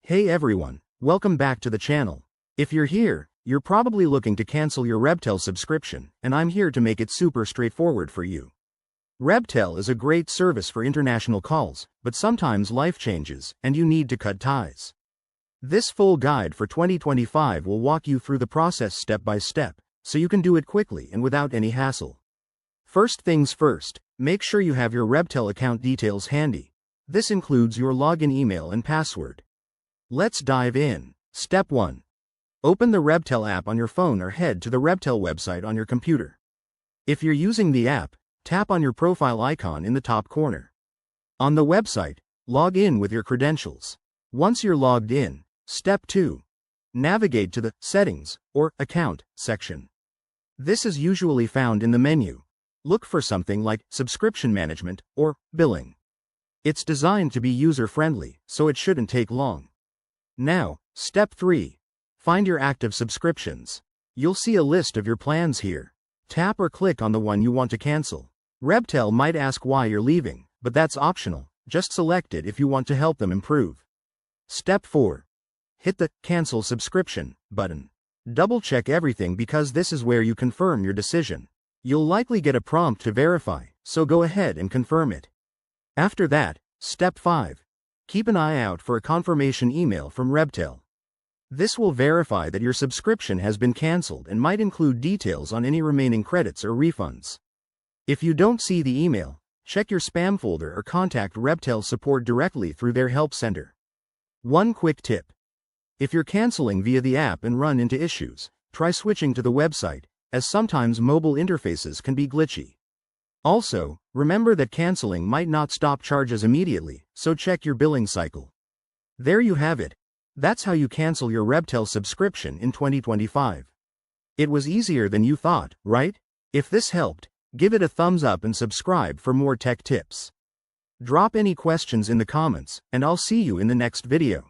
Hey everyone, welcome back to the channel. If you're here, you're probably looking to cancel your Rebtel subscription, and I'm here to make it super straightforward for you. Rebtel is a great service for international calls, but sometimes life changes, and you need to cut ties. This full guide for 2025 will walk you through the process step by step, so you can do it quickly and without any hassle. First things first, make sure you have your Rebtel account details handy. This includes your login email and password. Let's dive in. Step 1. Open the Rebtel app on your phone or head to the Rebtel website on your computer. If you're using the app, tap on your profile icon in the top corner. On the website, log in with your credentials. Once you're logged in, Step 2. Navigate to the Settings or Account section. This is usually found in the menu. Look for something like Subscription Management or Billing. It's designed to be user-friendly, so it shouldn't take long. Now, Step 3. Find your active subscriptions. You'll see a list of your plans here. Tap or click on the one you want to cancel. Rebtel might ask why you're leaving, but that's optional. Just select it if you want to help them improve. Step 4. Hit the Cancel Subscription button. Double-check everything because this is where you confirm your decision. You'll likely get a prompt to verify, so go ahead and confirm it. After that, Step 5. Keep an eye out for a confirmation email from Rebtel. This will verify that your subscription has been canceled and might include details on any remaining credits or refunds. If you don't see the email, check your spam folder or contact Rebtel support directly through their help center. One quick tip. If you're canceling via the app and run into issues, try switching to the website, as sometimes mobile interfaces can be glitchy. Also, remember that canceling might not stop charges immediately, so check your billing cycle. There you have it. That's how you cancel your Rebtel subscription in 2025. It was easier than you thought, right? If this helped, give it a thumbs up and subscribe for more tech tips. Drop any questions in the comments, and I'll see you in the next video.